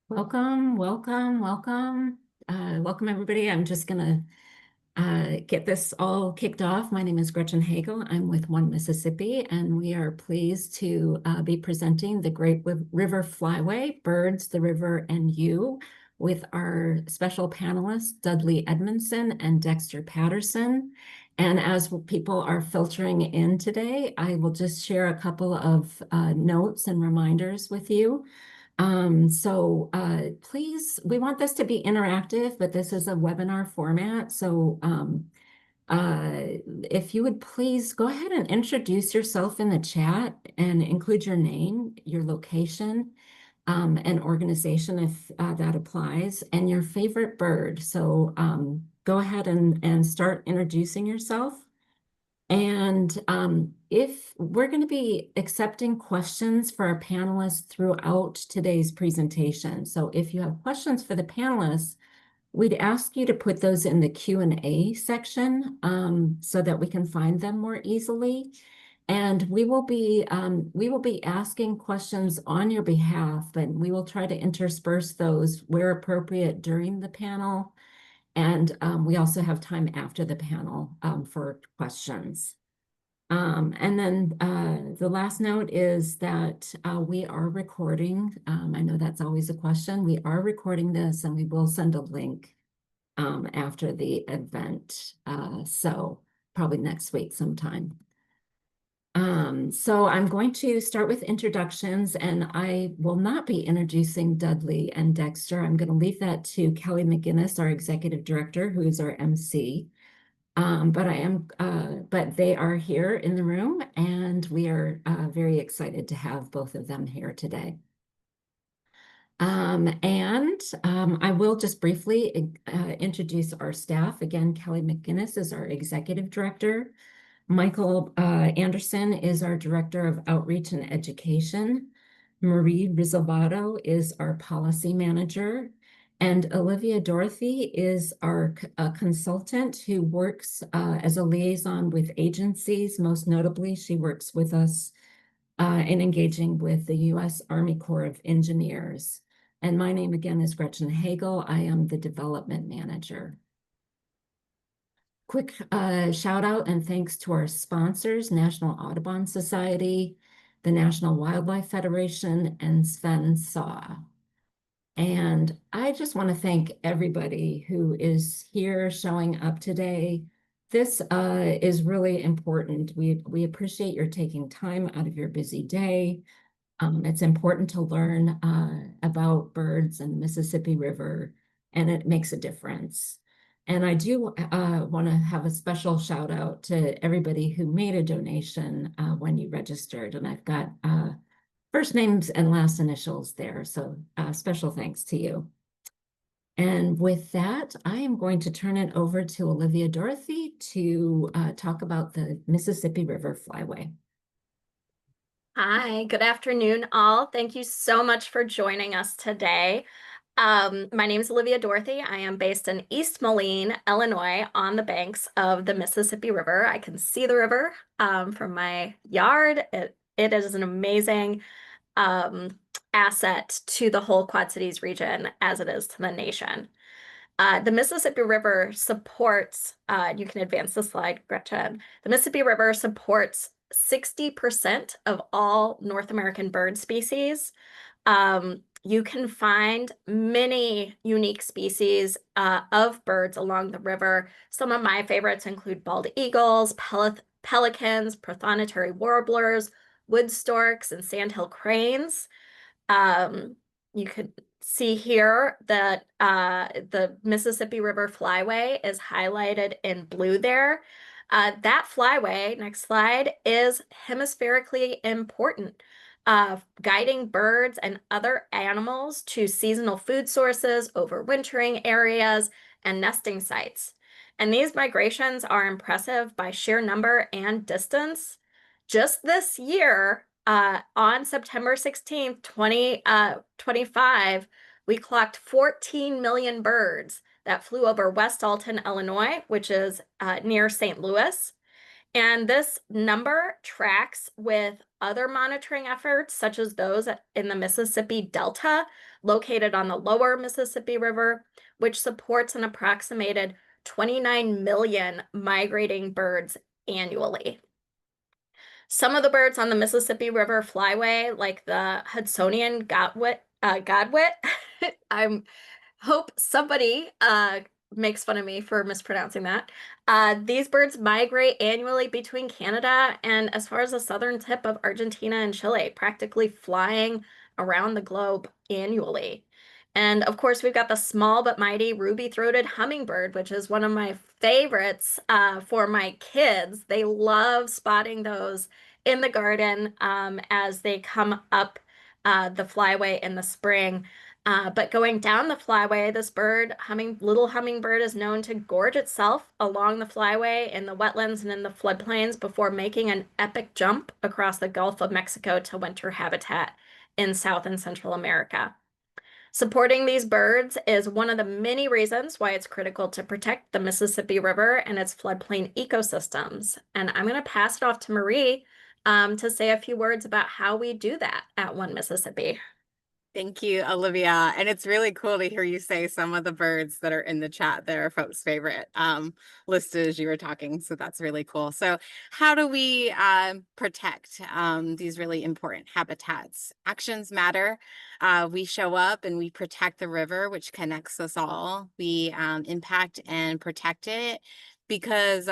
Welcome, welcome, welcome. Welcome, everybody. I'm just going to get this all kicked off. My name is Gretchen Hagel. I'm with One Mississippi, and we are pleased to be presenting the Great River Flyway, Birds, the River, and You, with our special panelists, Dudley Edmondson and Dexter Patterson. And as people are filtering in today, I will just share a couple of notes and reminders with you. Please, we want this to be interactive, but this is a webinar format. If you would please go ahead and introduce yourself in the chat and include your name, your location, and organization if that applies, and your favorite bird. Go ahead and start introducing yourself. And if we're going to be accepting questions for our panelists throughout today's presentation. So if you have questions for the panelists, we'd ask you to put those in the Q&A section so that we can find them more easily. And we will be asking questions on your behalf, but we will try to intersperse those where appropriate during the panel. And we also have time after the panel for questions. The last note is that we are recording. I know that's always a question. We are recording this and we will send a link after the event. So probably next week sometime. So I'm going to start with introductions, and I will not be introducing Dudley and Dexter. I'm going to leave that to Kelly McGinnis, our executive director, who is our MC. But they are here in the room, and we are very excited to have both of them here today. I will just briefly introduce our staff. Again, Kelly McGinnis is our executive director. Michael Anderson is our Director of Outreach and Education. Marie Rizzolvato is our Policy Manager. And Olivia Dorothy is our consultant who works as a liaison with agencies. Most notably, she works with us in engaging with the U.S. Army Corps of Engineers. And my name again is Gretchen Hagel. I am the Development Manager. Quick shout out and thanks to our sponsors, National Audubon Society, the National Wildlife Federation, and Sven Saw. And I just want to thank everybody who is here showing up today. This is really important. We appreciate your taking time out of your busy day. It's important to learn about birds and the Mississippi River, and it makes a difference. And I do want to have a special shout out to everybody who made a donation when you registered. And I've got first names and last initials there. So special thanks to you. And with that, I am going to turn it over to Olivia Dorothy to talk about the Mississippi River Flyway. Hi, good afternoon, all. Thank you so much for joining us today. My name is Olivia Dorothy. I am based in East Moline, Illinois, on the banks of the Mississippi River. I can see the river from my yard. It is an amazing asset to the whole Quad Cities region as it is to the nation. The Mississippi River supports, you can advance the slide, Gretchen. The Mississippi River supports 60% of all North American bird species. You can find many unique species of birds along the river. Some of my favorites include bald eagles, pelicans, prothonotary warblers, wood storks, and sandhill cranes. You could see here that the Mississippi River Flyway is highlighted in blue there. That flyway, next slide, is hemispherically important, guiding birds and other animals to seasonal food sources, overwintering areas, and nesting sites. And these migrations are impressive by sheer number and distance. Just this year, on September 16th, 2025, we clocked 14 million birds that flew over West Alton, Illinois, which is near St. Louis. And this number tracks with other monitoring efforts, such as those in the Mississippi Delta, located on the lower Mississippi River, which supports an approximated 29 million migrating birds annually. Some of the birds on the Mississippi River Flyway, like the Hudsonian godwit, I hope somebody makes fun of me for mispronouncing that. These birds migrate annually between Canada and as far as the southern tip of Argentina and Chile, practically flying around the globe annually. And of course, we've got the small but mighty ruby-throated hummingbird, which is one of my favorites for my kids. They love spotting those in the garden as they come up the flyway in the spring. But going down the flyway, this little hummingbird is known to gorge itself along the flyway in the wetlands and in the floodplains before making an epic jump across the Gulf of Mexico to winter habitat in South and Central America. Supporting these birds is one of the many reasons why it's critical to protect the Mississippi River and its floodplain ecosystems. And I'm going to pass it off to Marie to say a few words about how we do that at One Mississippi. Thank you, Olivia. And it's really cool to hear you say some of the birds that are in the chat that are folks' favorite listed as you were talking. So that's really cool. So how do we protect these really important habitats? Actions matter. We show up and we protect the river, which connects us all. We impact and protect it because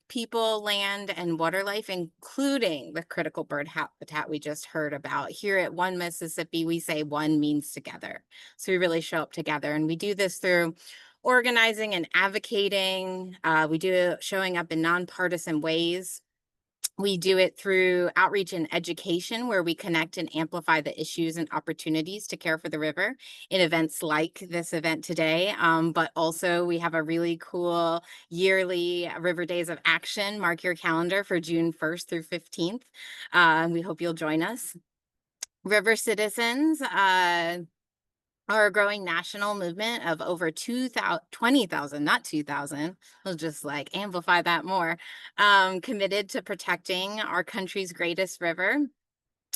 people, land, and water life, including the critical bird habitat we just heard about. Here at One Mississippi, we say one means together. So we really show up together, and we do this through organizing and advocating. We do it showing up in nonpartisan ways. We do it through outreach and education, where we connect and amplify the issues and opportunities to care for the river in events like this event today. But also we have a really cool yearly River Days of Action. Mark your calendar for June 1st through 15th. We hope you'll join us. River Citizens are a growing national movement of over 20,000, not 2,000. We'll just like amplify that more. Committed to protecting our country's greatest river.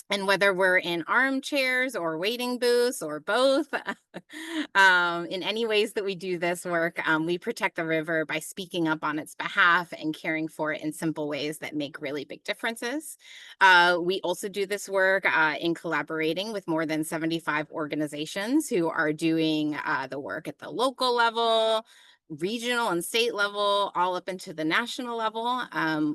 And whether we're in armchairs or waiting booths or both, in any ways that we do this work, we protect the river by speaking up on its behalf and caring for it in simple ways that make really big differences. We also do this work in collaborating with more than 75 organizations who are doing the work at the local level, regional and state level, all up into the national level.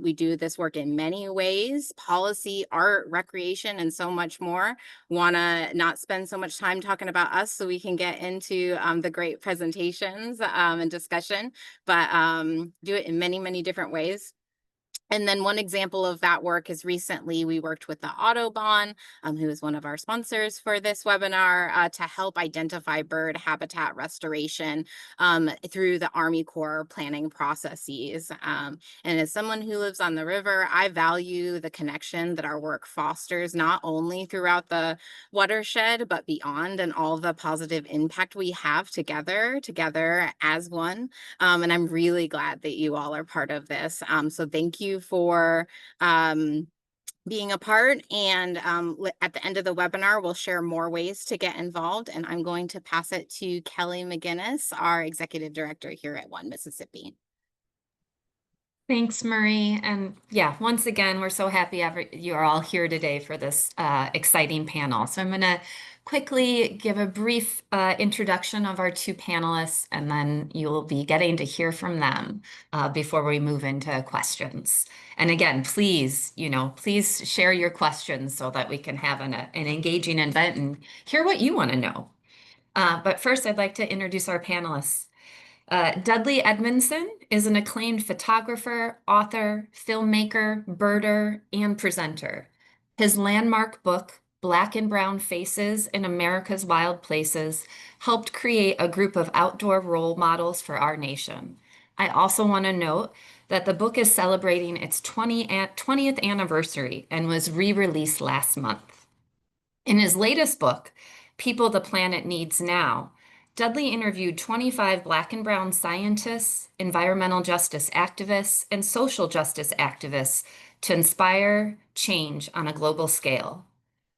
We do this work in many ways: policy, art, recreation, and so much more. Want to not spend so much time talking about us so we can get into the great presentations and discussion, but do it in many, many different ways. And then one example of that work is recently we worked with the Audubon, who is one of our sponsors for this webinar, to help identify bird habitat restoration through the Army Corps planning processes. And as someone who lives on the river, I value the connection that our work fosters, not only throughout the watershed, but beyond, and all the positive impact we have together as one. And I'm really glad that you all are part of this. So thank you for being a part. And at the end of the webinar, we'll share more ways to get involved. And I'm going to pass it to Kelly McGinnis, our Executive Director here at One Mississippi. Thanks, Marie. And yeah, once again, we're so happy you're all here today for this exciting panel. So I'm going to quickly give a brief introduction of our two panelists, and then you'll be getting to hear from them before we move into questions. And again, please share your questions so that we can have an engaging event and hear what you want to know. But first, I'd like to introduce our panelists. Dudley Edmondson is an acclaimed photographer, author, filmmaker, birder, and presenter. His landmark book, Black and Brown Faces in America's Wild Places, helped create a group of outdoor role models for our nation. I also want to note that the book is celebrating its 20th anniversary and was re-released last month. In his latest book, People the Planet Needs Now, Dudley interviewed 25 Black and Brown scientists, environmental justice activists, and social justice activists to inspire change on a global scale.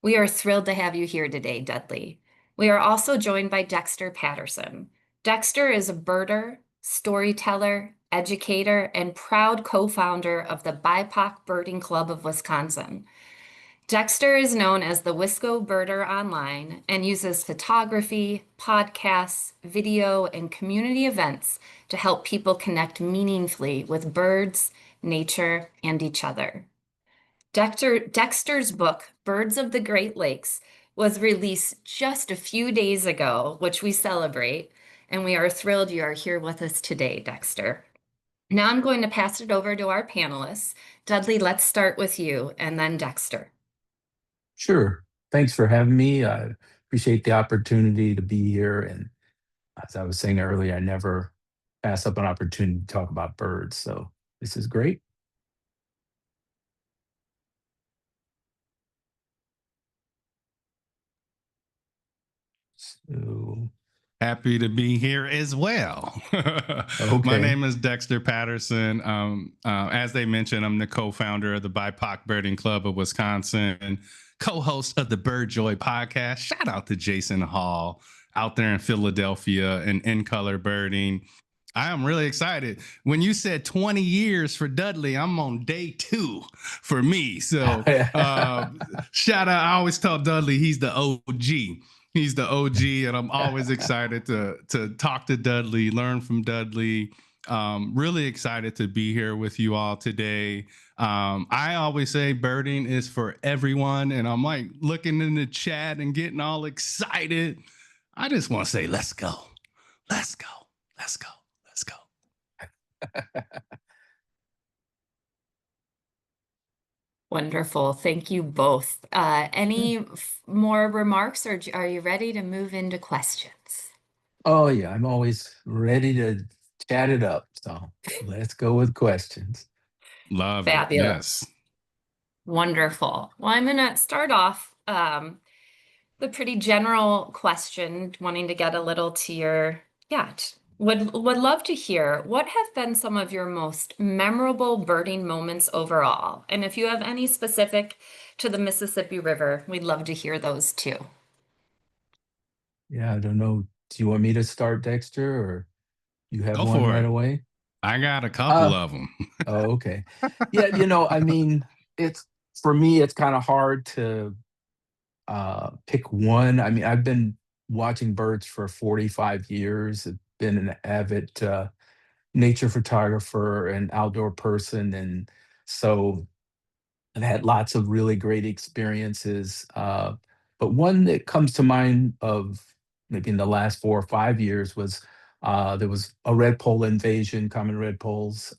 We are thrilled to have you here today, Dudley. We are also joined by Dexter Patterson. Dexter is a birder, storyteller, educator, and proud co-founder of the BIPOC Birding Club of Wisconsin. Dexter is known as the Wisco Birder online and uses photography, podcasts, video, and community events to help people connect meaningfully with birds, nature, and each other. Dexter's book, Birds of the Great Lakes, was released just a few days ago, which we celebrate, and we are thrilled you are here with us today, Dexter. Now I'm going to pass it over to our panelists. Dudley, let's start with you, and then Dexter. Sure. Thanks for having me. I appreciate the opportunity to be here. And as I was saying earlier, I never pass up an opportunity to talk about birds. So this is great. So, Happy to be here as well. My name is Dexter Patterson. As they mentioned, I'm the co-founder of the BIPOC Birding Club of Wisconsin, co-host of the Bird Joy podcast. Shout out to Jason Hall out there in Philadelphia and In Color Birding. I am really excited. When you said 20 years for Dudley, I'm on day 2 for me. So shout out. I always tell Dudley he's the OG. He's the OG, and I'm always excited to talk to Dudley, learn from Dudley. Really excited to be here with you all today. I always say birding is for everyone, and I'm like looking in the chat and getting all excited. I just want to say, let's go. Let's go. Let's go. Let's go. Wonderful. Thank you both. Any more remarks, or are you ready to move into questions? Oh, yeah, I'm always ready to chat it up. So let's go with questions. Love Fabulous. it. Yes. Wonderful. Well, I'm going to start off the pretty general question, wanting to get a little to your, would love to hear what have been some of your most memorable birding moments overall. And if you have any specific to the Mississippi River, we'd love to hear those too. Yeah, I don't know. Do you want me to start, Dexter, or you have Go one for right it. away? I got a couple of them. Oh, okay. Yeah, I mean, for me, it's kind of hard to pick one. I mean, I've been watching birds for 45 years. I've been an avid nature photographer and outdoor person. And so I've had lots of really great experiences. But one that comes to mind of maybe in the last 4 or 5 years was there was a redpoll invasion, common redpolls.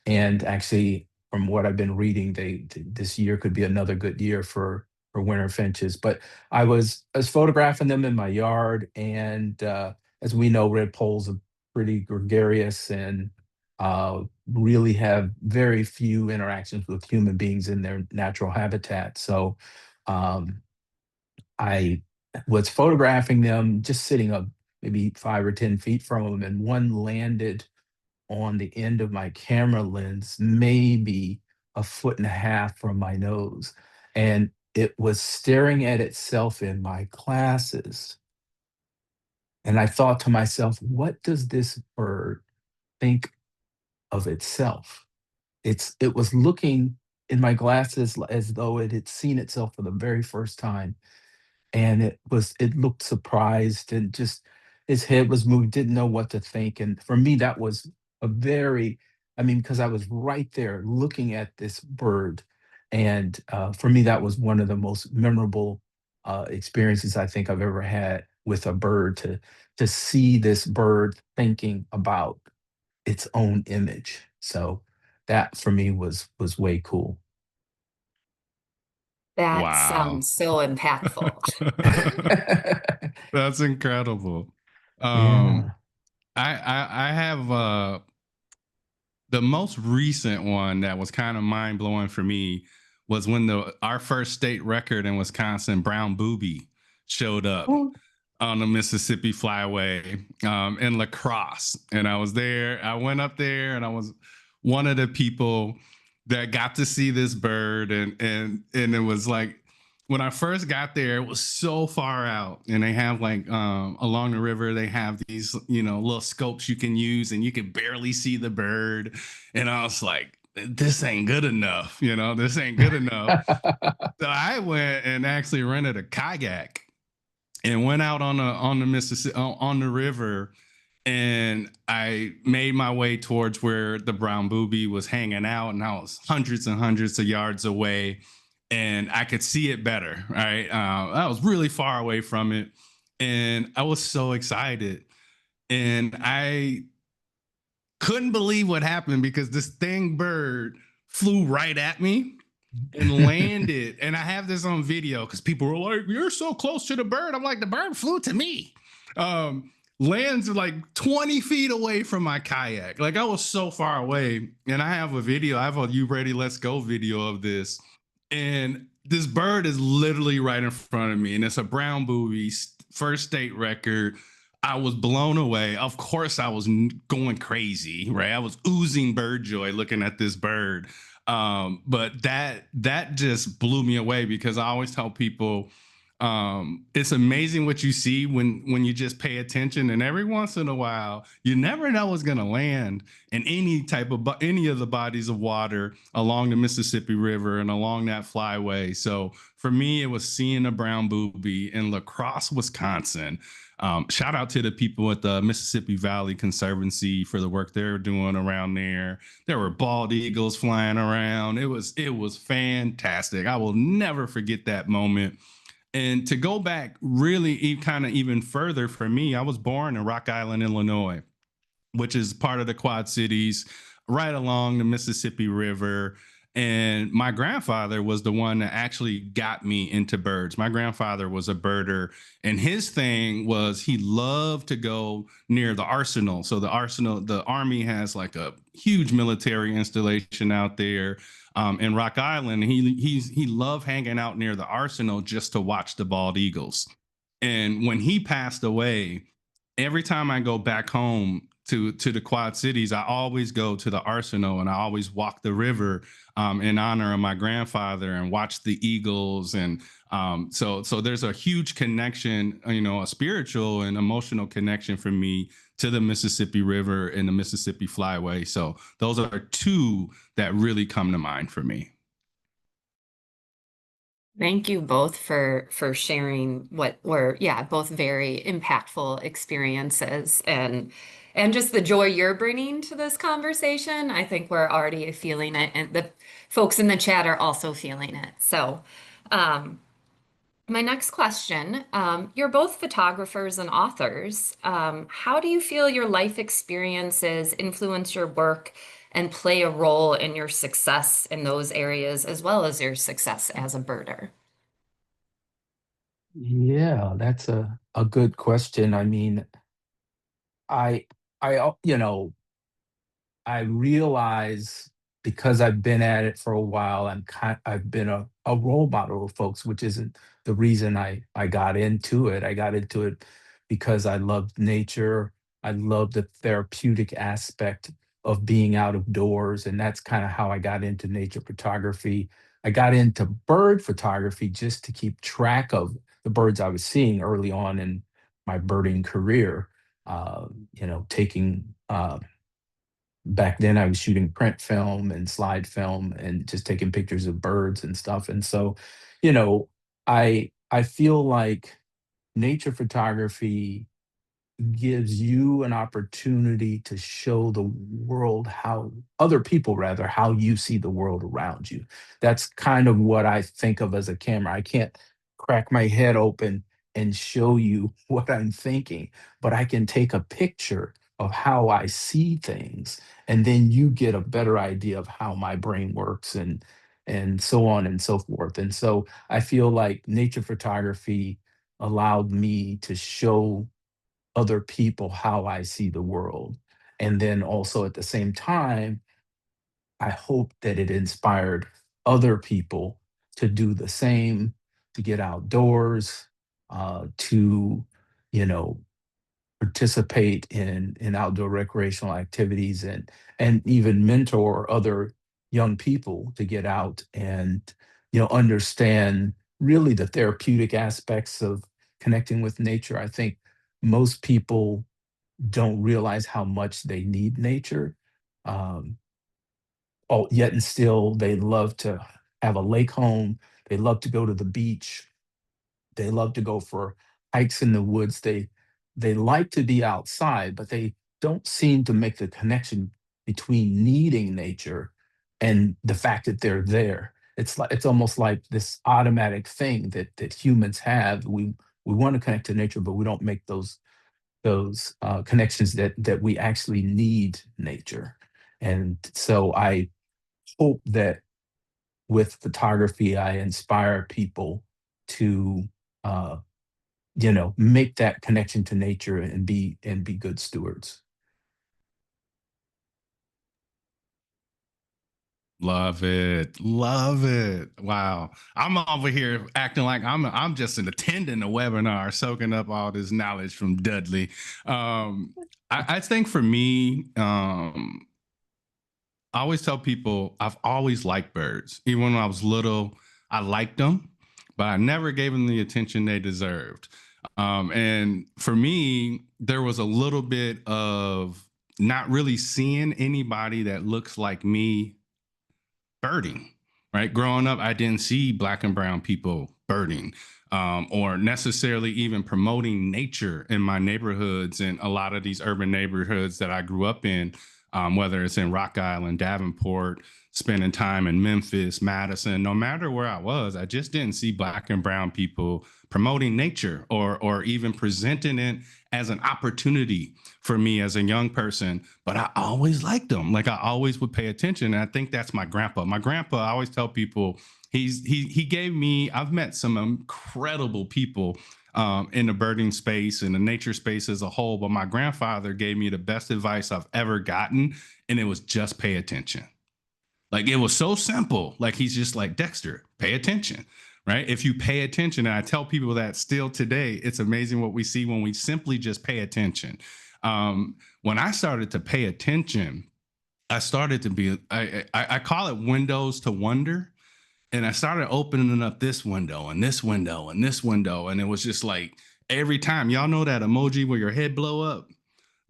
And actually, from what I've been reading, this year could be another good year for winter finches. But I was photographing them in my yard, and as we know, redpolls are pretty gregarious and really have very few interactions with human beings in their natural habitat. So I was photographing them just sitting up maybe 5 or 10 feet from them, and one landed on the end of my camera lens, maybe 1.5 feet from my nose. And it was staring at itself in my glasses. And I thought to myself, what does this bird think of itself? It was looking in my glasses as though it had seen itself for the very first time. And it looked surprised, and just his head was moved, didn't know what to think. And for me, that was because I was right there looking at this bird. And for me, that was one of the most memorable experiences I think I've ever had with a bird, to see this bird thinking about its own image. So that for me was way cool. That Wow. sounds so impactful. That's incredible. Yeah. I have the most recent one that was kind of mind blowing for me was when our first state record in Wisconsin, brown booby, showed up. on the Mississippi Flyway in La Crosse. And I was there. I went up there and I was one of the people that got to see this bird. And it was like, when I first got there, it was so far out, and they have like along the river, they have these, little scopes you can use, and you can barely see the bird. And I was like, this ain't good enough. This ain't good enough. So I went and actually rented a kayak and went out on the Mississippi, on the river. And I made my way towards where the brown booby was hanging out, and I was hundreds and hundreds of yards away, and I could see it better. Right, I was really far away from it, and I was so excited, and I couldn't believe what happened because this bird flew right at me and landed. And I have this on video because people were like, "You're so close to the bird." I'm like, the bird flew to me. Lands like 20 feet away from my kayak. Like, I was so far away. And I have a video. I have a "You Ready, Let's Go" video of this. And this bird is literally right in front of me. And it's a brown booby, first state record. I was blown away. Of course, I was going crazy, right? I was oozing bird joy looking at this bird. But that just blew me away, because I always tell people, it's amazing what you see when you just pay attention. And every once in a while, you never know what's going to land in any of the bodies of water along the Mississippi River and along that flyway. So for me, it was seeing a brown booby in La Crosse, Wisconsin. Shout out to the people at the Mississippi Valley Conservancy for the work they're doing around there. There were bald eagles flying around. It was fantastic. I will never forget that moment. And to go back really kind of even further for me, I was born in Rock Island, Illinois, which is part of the Quad Cities, right along the Mississippi River. And my grandfather was the one that actually got me into birds. My grandfather was a birder, and his thing was he loved to go near the arsenal. So the Army has like a huge military installation out there in Rock Island. He loved hanging out near the arsenal just to watch the bald eagles. And when he passed away, every time I go back home to the Quad Cities, I always go to the arsenal, and I always walk the river in honor of my grandfather and watch the eagles. And so there's a huge connection, a spiritual and emotional connection for me to the Mississippi River and the Mississippi Flyway. So those are two that really come to mind for me. Thank you both for sharing what were, both very impactful experiences, and just the joy you're bringing to this conversation. I think we're already feeling it, and the folks in the chat are also feeling it. So, my next question, you're both photographers and authors. How do you feel your life experiences influence your work and play a role in your success in those areas, as well as your success as a birder? Yeah, that's a good question. I mean, I I realize, because I've been at it for a while, I've been a role model of folks, which isn't the reason I got into it. I got into it because I loved nature. I love the therapeutic aspect of being out of doors, and that's kind of how I got into nature photography. I got into bird photography just to keep track of the birds I was seeing early on in my birding career. Taking back then I was shooting print film and slide film and just taking pictures of birds and stuff. And so, you know, I feel like nature photography gives you an opportunity to show the world, how other people rather, how you see the world around you. That's kind of what I think of as a camera. I can't crack my head open and show you what I'm thinking, but I can take a picture of how I see things, and then you get a better idea of how my brain works, and so on and so forth. And so I feel like nature photography allowed me to show other people how I see the world. And then also at the same time, I hope that it inspired other people to do the same, to get outdoors, to, you know, participate in outdoor recreational activities and even mentor other young people to get out and, you know, understand really the therapeutic aspects of connecting with nature. I think most people don't realize how much they need nature. Um, oh, yet and still they love to have a lake home. They love to go to the beach. They love to go for hikes in the woods. They like to be outside, but they don't seem to make the connection between needing nature and the fact that they're there. It's almost like this automatic thing that humans have. We want to connect to nature, but we don't make those connections that we actually need nature. And so I hope that with photography, I inspire people to uh, you know, make that connection to nature and be good stewards. Love it. Love it. Wow. I'm over here acting like I'm just an attending a webinar, soaking up all this knowledge from Dudley. I think for me, I always tell people I've always liked birds. Even when I was little, I liked them, but I never gave them the attention they deserved. And for me, there was a little bit of not really seeing anybody that looks like me birding, right? Growing up, I didn't see Black and brown people birding, or necessarily even promoting nature in my neighborhoods and a lot of these urban neighborhoods that I grew up in, whether it's in Rock Island, Davenport, spending time in Memphis, Madison. No matter where I was, I just didn't see Black and brown people promoting nature or even presenting it as an opportunity for me as a young person. But I always liked them. Like, I always would pay attention. And I think that's my grandpa. My grandpa, I always tell people, he gave me, I've met some incredible people in the birding space and the nature space as a whole. But my grandfather gave me the best advice I've ever gotten. And it was just pay attention. Like, it was so simple. Like, he's just like, Dexter, pay attention, right? If you pay attention, and I tell people that still today, it's amazing what we see when we simply just pay attention. When I started to pay attention, I started to be, I call it windows to wonder. And I started opening up this window and this window and this window. And it was just like, every time, y'all know that emoji where your head blow up?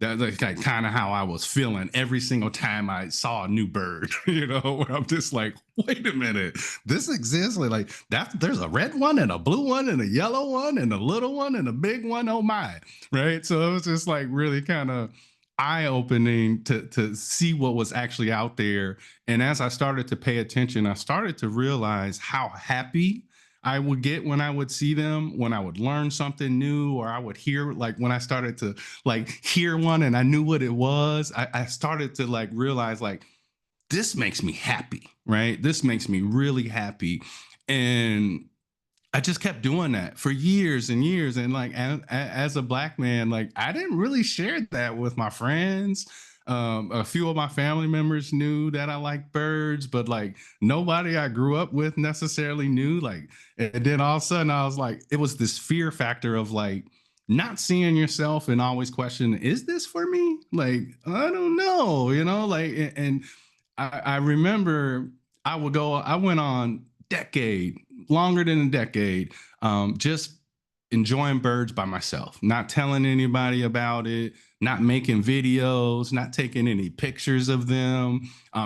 That's like kind of how I was feeling every single time I saw a new bird, you know, where I'm just like, wait a minute, this exists. Like that, there's a red one and a blue one and a yellow one and a little one and a big one. Oh my, right. So it was just like really kind of eye-opening to see what was actually out there. And as I started to pay attention, I started to realize how happy I would get when I would see them, when I would learn something new, or I would hear, like when I started to like hear one and I knew what it was, I started to like realize like, this makes me happy, right? This makes me really happy. And I just kept doing that for years and years. And like, as a Black man, like I didn't really share that with my friends. A few of my family members knew that I liked birds, but like nobody I grew up with necessarily knew. Like, and then all of a sudden I was like, it was this fear factor of like not seeing yourself and always questioning, is this for me? Like, I don't know, you know, like, and I remember I went on longer than a decade, just enjoying birds by myself, not telling anybody about it, not making videos, not taking any pictures of them.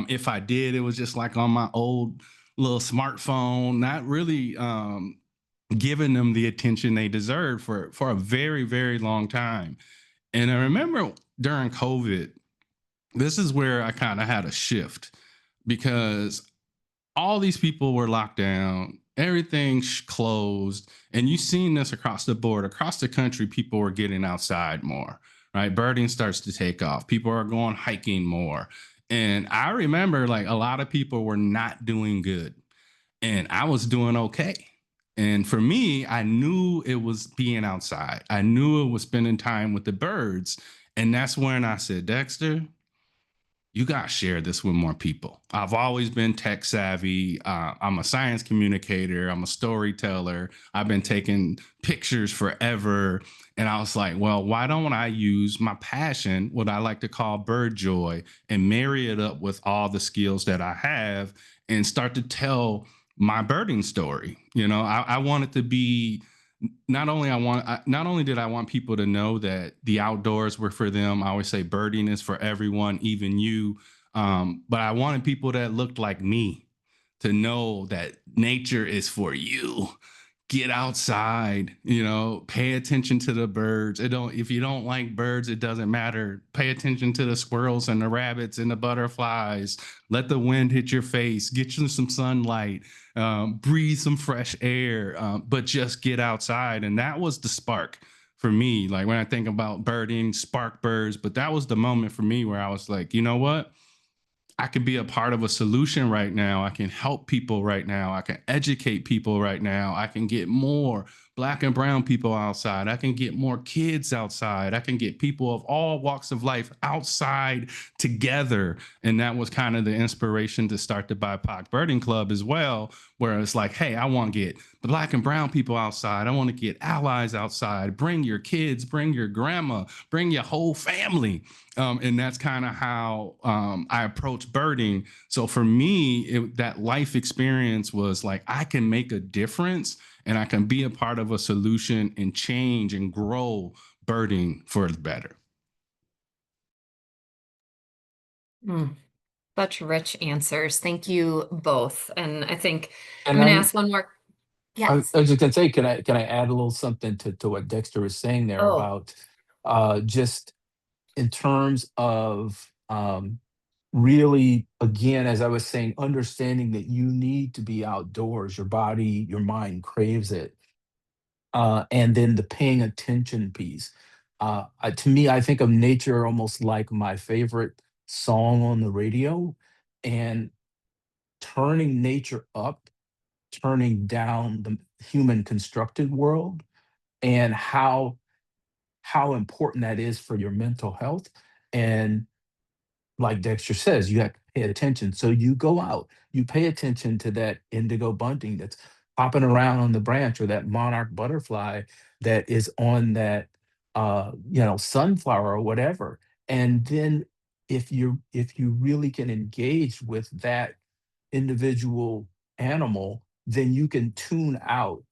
If I did, it was just like on my old little smartphone, not really giving them the attention they deserved for a very, very long time. And I remember during COVID, this is where I kind of had a shift because all these people were locked down, everything's closed, and you've seen this across the board, across the country. People were getting outside more, right? Birding starts to take off. People are going hiking more. And I remember like a lot of people were not doing good, and I was doing okay. And for me, I knew it was being outside. I knew it was spending time with the birds. And that's when I said, Dexter, you got to share this with more people. I've always been tech savvy. I'm a science communicator. I'm a storyteller. I've been taking pictures forever. And I was like, well, why don't I use my passion, what I like to call bird joy, and marry it up with all the skills that I have and start to tell my birding story. I want it to be not only did I want people to know that the outdoors were for them. I always say birding is for everyone, even you. But I wanted people that looked like me to know that nature is for you. Get outside, pay attention to the birds. If you don't like birds, it doesn't matter. Pay attention to the squirrels and the rabbits and the butterflies. Let the wind hit your face, get you some sunlight, breathe some fresh air, but just get outside. And that was the spark for me. Like when I think about birding, spark birds, but that was the moment for me where I was like, you know what? I can be a part of a solution right now. I can help people right now. I can educate people right now. I can get more Black and brown people outside. I can get more kids outside. I can get people of all walks of life outside together. And that was kind of the inspiration to start the BIPOC Birding Club as well, where it's like, hey, I want to get the Black and brown people outside. I want to get allies outside. Bring your kids, bring your grandma, bring your whole family. And that's kind of how I approach birding. So for me, that life experience was like, I can make a difference and I can be a part of a solution and change and grow birding for the better. Such rich answers. Thank you both. And I think I'm And going to I'm, ask one more. I Yes. was just gonna say, can I add a little something to what Dexter was saying there Oh, about just in terms of really, again, as I was saying, understanding that you need to be outdoors, your body, your mind craves it. And then the paying attention piece. To me, I think of nature almost like my favorite song on the radio, and turning nature up, turning down the human constructed world, and how important that is for your mental health. And like Dexter says, you have to pay attention. So you go out, you pay attention to that indigo bunting that's hopping around on the branch, or that monarch butterfly that is on that sunflower or whatever. And then if you really can engage with that individual animal, then you can tune out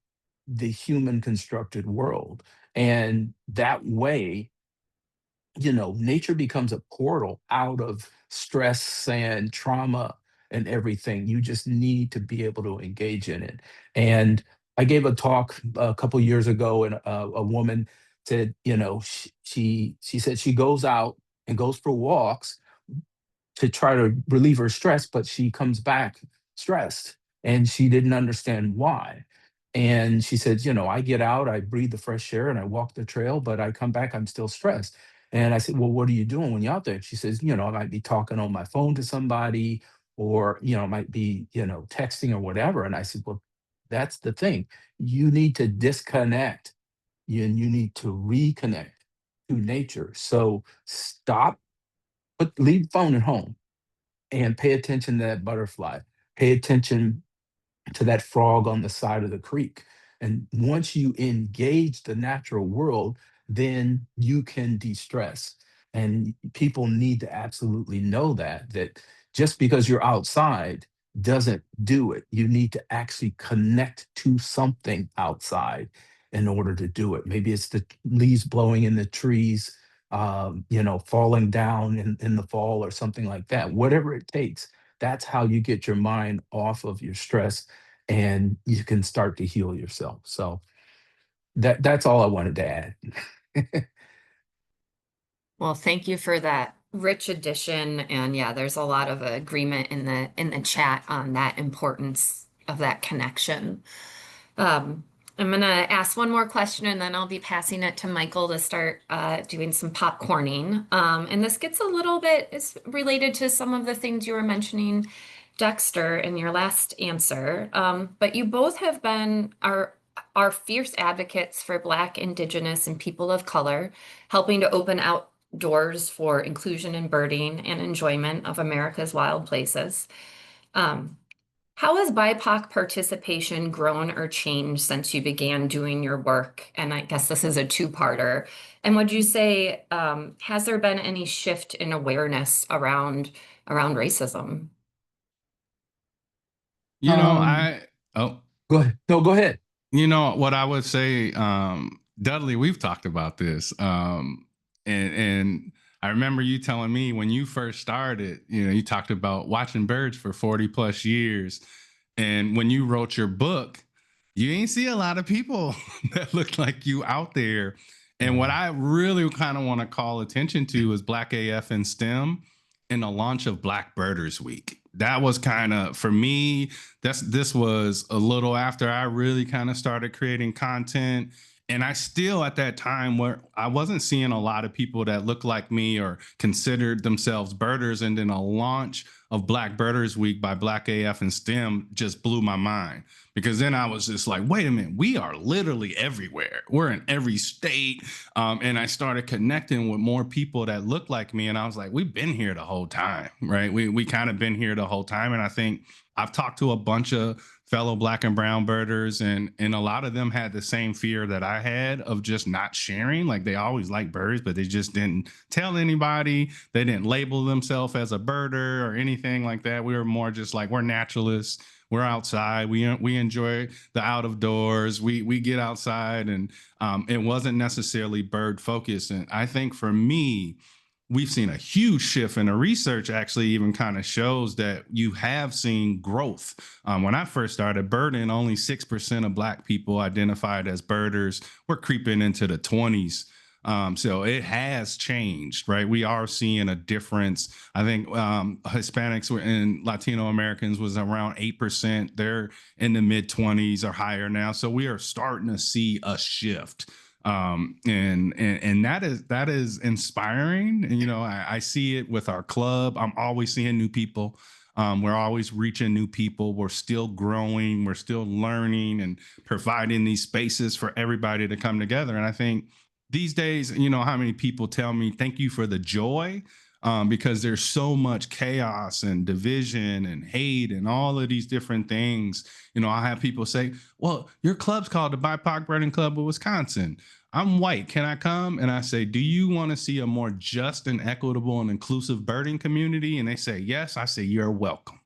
the human constructed world. And that way, nature becomes a portal out of stress and trauma and everything. You just need to be able to engage in it. And I gave a talk a couple years ago, and a woman said, she said she goes out and goes for walks to try to relieve her stress, but she comes back stressed, and she didn't understand why. And she said, I get out, I breathe the fresh air, and I walk the trail, but I come back, I'm still stressed. And I said, well, what are you doing when you're out there? She says, I might be talking on my phone to somebody, or, might be, texting or whatever. And I said, well, that's the thing. You need to disconnect, and you need to reconnect to nature. So stop, leave the phone at home, and pay attention to that butterfly. Pay attention to that frog on the side of the creek. And once you engage the natural world, then you can de-stress. And people need to absolutely know that just because you're outside doesn't do it. You need to actually connect to something outside in order to do it. Maybe it's the leaves blowing in the trees, falling down in the fall or something like that. Whatever it takes, that's how you get your mind off of your stress, and you can start to heal yourself. So that's all I wanted to add. well, thank you for that rich addition. And yeah, there's a lot of agreement in the chat on that importance of that connection. I'm gonna ask one more question, and then I'll be passing it to Michael to start doing some popcorning. And this gets a little bit, it's related to some of the things you were mentioning, Dexter, in your last answer. But you both have been our fierce advocates for Black, Indigenous, and people of color, helping to open doors for inclusion in birding and enjoyment of America's wild places. How has BIPOC participation grown or changed since you began doing your work? And I guess this is a two-parter. And would you say, has there been any shift in awareness around racism? You know, Um, oh, Go ahead. No, go ahead. you know what I would say, Dudley, we've talked about this. And I remember you telling me when you first started, you know, you talked about watching birds for 40 plus years. And when you wrote your book, you ain't see a lot of people that look like you out there. And what I really kind of want to call attention to is Black AF in STEM and the launch of Black Birders Week. That was kind of, for me, this was a little after I really kind of started creating content. And I still, at that time, where I wasn't seeing a lot of people that looked like me or considered themselves birders. And then a launch of Black Birders Week by Black AF and STEM just blew my mind, because then I was just like, wait a minute, we are literally everywhere. We're in every state. And I started connecting with more people that look like me. And I was like, we've been here the whole time, right? We kind of been here the whole time. And I think I've talked to a bunch of fellow Black and brown birders, and a lot of them had the same fear that I had of just not sharing. Like, they always liked birds, but they just didn't tell anybody. They didn't label themselves as a birder or anything like that. We were more just like, we're naturalists. We're outside. We enjoy the out of doors. We get outside, and it wasn't necessarily bird focused. And I think for me, we've seen a huge shift, and the research actually even kind of shows that you have seen growth. When I first started birding, only 6% of Black people identified as birders. We're creeping into the 20s. So it has changed, right? We are seeing a difference. I think Hispanics and Latino Americans was around 8%. They're in the mid 20s or higher now. So we are starting to see a shift. And that is inspiring. And, you know, I see it with our club. I'm always seeing new people. We're always reaching new people. We're still growing. We're still learning and providing these spaces for everybody to come together. And I think these days, you know, how many people tell me, thank you for the joy, because there's so much chaos and division and hate and all of these different things. You know, I have people say, well, your club's called the BIPOC Birding Club of Wisconsin. I'm white. Can I come? And I say, do you want to see a more just and equitable and inclusive birding community? And they say, yes. I say, you're welcome.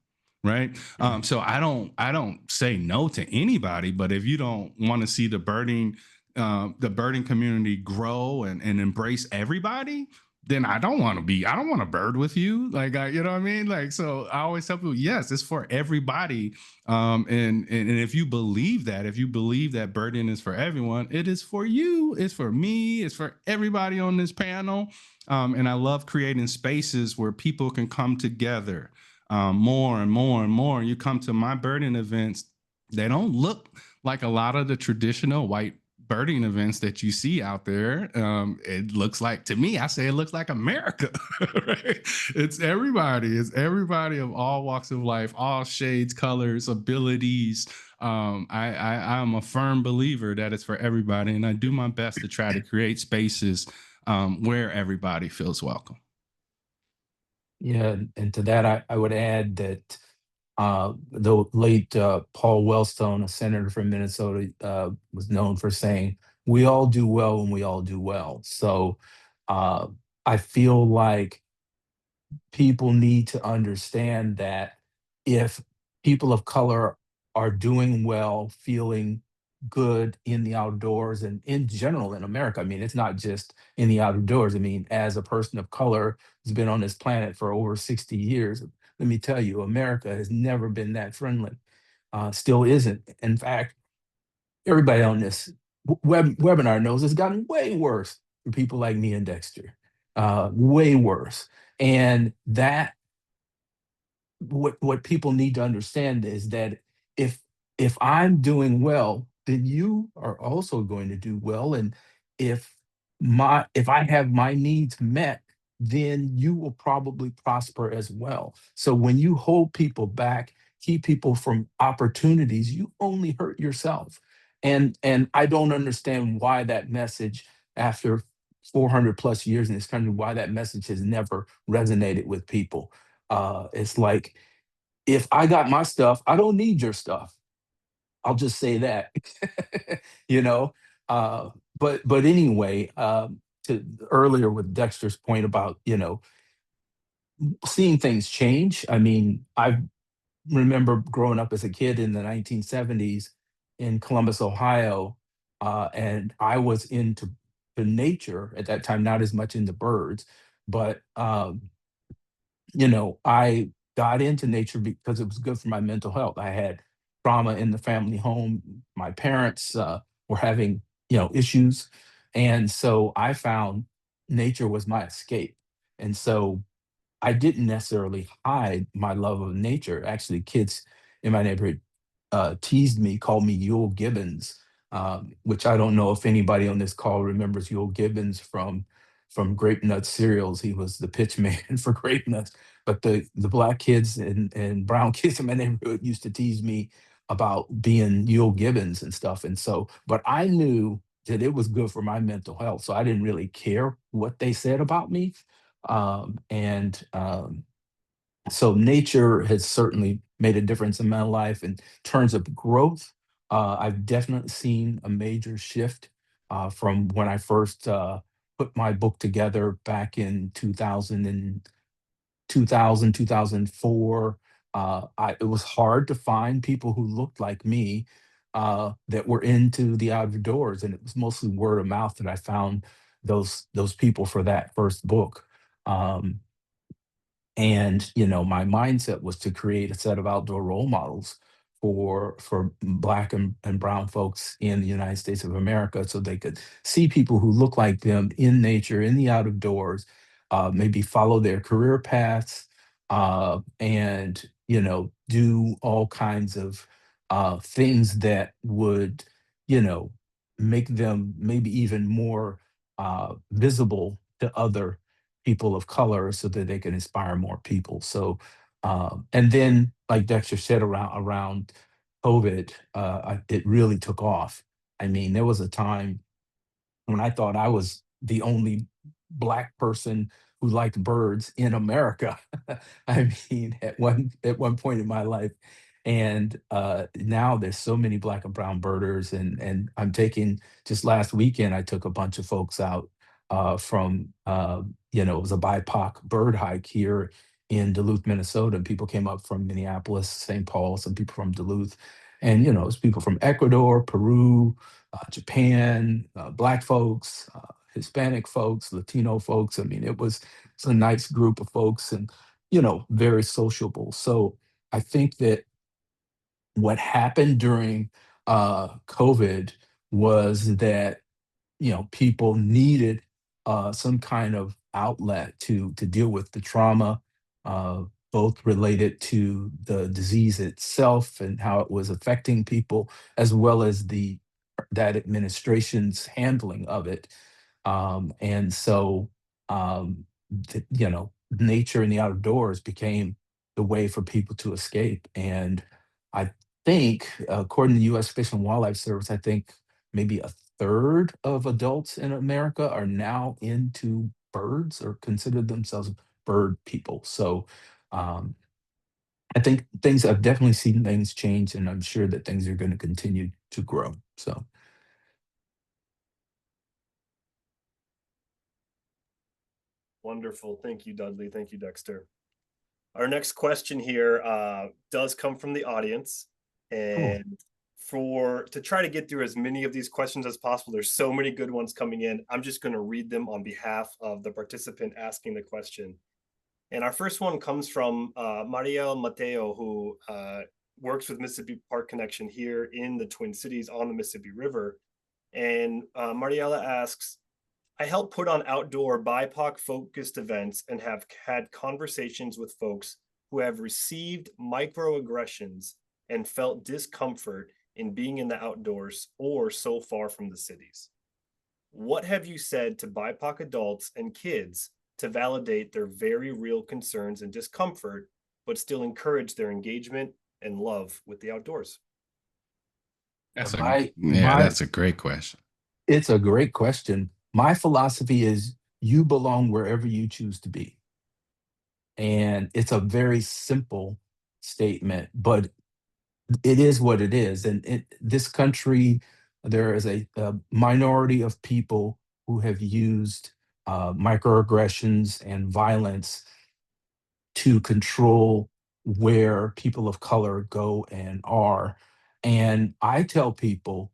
Right. So I don't say no to anybody, but if you don't want to see the birding community grow and embrace everybody, then I don't want to bird with you. Like, you know what I mean? Like, so I always tell people, yes, it's for everybody. And if you believe that birding is for everyone, it is for you. It's for me. It's for everybody on this panel. And I love creating spaces where people can come together more and more and more. You come to my birding events, they don't look like a lot of the traditional white birding events that you see out there. It looks like, to me, I say it looks like America. Right? It's everybody of all walks of life, all shades, colors, abilities. I'm a firm believer that it's for everybody, and I do my best to try to create spaces where everybody feels welcome. Yeah, and to that, I would add that the late Paul Wellstone, a senator from Minnesota, was known for saying, we all do well when we all do well. So I feel like people need to understand that if people of color are doing well, feeling good in the outdoors and in general in America, I mean, it's not just in the outdoors. I mean, as a person of color who's been on this planet for over 60 years, let me tell you, America has never been that friendly, still isn't. In fact, everybody on this webinar knows it's gotten way worse for people like me and Dexter, way worse. And that, what people need to understand is that if I'm doing well, then you are also going to do well. And if I have my needs met, then you will probably prosper as well. So when you hold people back, keep people from opportunities, you only hurt yourself. And I don't understand why that message, after 400 plus years in this country, why that message has never resonated with people. It's like, if I got my stuff, I don't need your stuff. I'll just say that, you know. Uh, but anyway, to earlier with Dexter's point about, you know, seeing things change. I mean, I remember growing up as a kid in the 1970s in Columbus, Ohio, and I was into the nature at that time, not as much into birds, but you know, I got into nature because it was good for my mental health. I had trauma in the family home. My parents were having, you know, issues. And so I found nature was my escape. And so I didn't necessarily hide my love of nature. Actually, kids in my neighborhood teased me, called me Yule Gibbons, which I don't know if anybody on this call remembers Yule Gibbons from Grape Nuts cereals. He was the pitch man for Grape Nuts. But the black kids and brown kids in my neighborhood used to tease me about being Yule Gibbons and stuff. And so, but I knew that it was good for my mental health. So I didn't really care what they said about me. And so nature has certainly made a difference in my life in terms of growth. I've definitely seen a major shift from when I first put my book together back in 2004. It was hard to find people who looked like me that were into the outdoors, and it was mostly word of mouth that I found those people for that first book. Um, and you know, my mindset was to create a set of outdoor role models for black and brown folks in the United States of America, so they could see people who look like them in nature, in the outdoors, maybe follow their career paths, and you know, do all kinds of things that would, you know, make them maybe even more visible to other people of color so that they can inspire more people. So, and then like Dexter said, around COVID, it really took off. I mean, there was a time when I thought I was the only black person who liked birds in America. I mean, at one point in my life. And now there's so many black and brown birders, and I'm taking, just last weekend I took a bunch of folks out from you know, it was a BIPOC bird hike here in Duluth, Minnesota. And people came up from Minneapolis, St. Paul, some people from Duluth, and you know, it's people from Ecuador, Peru, Japan, black folks, Hispanic folks, Latino folks. I mean, it's a nice group of folks, and you know, very sociable. So I think that what happened during COVID was that, you know, people needed some kind of outlet to deal with the trauma, uh, both related to the disease itself and how it was affecting people, as well as that administration's handling of it. And so, you know, nature and the outdoors became the way for people to escape. And I think, according to the U.S. Fish and Wildlife Service, I think maybe a third of adults in America are now into birds or consider themselves bird people. So um, I think I've definitely seen things change, and I'm sure that things are going to continue to grow. So. Wonderful. Thank you, Dudley. Thank you, Dexter. Our next question here does come from the audience. And to try to get through as many of these questions as possible, there's so many good ones coming in. I'm just going to read them on behalf of the participant asking the question. And our first one comes from Mariel Mateo, who works with Mississippi Park Connection here in the Twin Cities on the Mississippi River. And Mariela asks, I help put on outdoor BIPOC focused events and have had conversations with folks who have received microaggressions and felt discomfort in being in the outdoors or so far from the cities. What have you said to BIPOC adults and kids to validate their very real concerns and discomfort, but still encourage their engagement and love with the outdoors? That's a great question. It's a great question. My philosophy is you belong wherever you choose to be. And it's a very simple statement, but it is what it is. And this country, there is a minority of people who have used microaggressions and violence to control where people of color go and are. And I tell people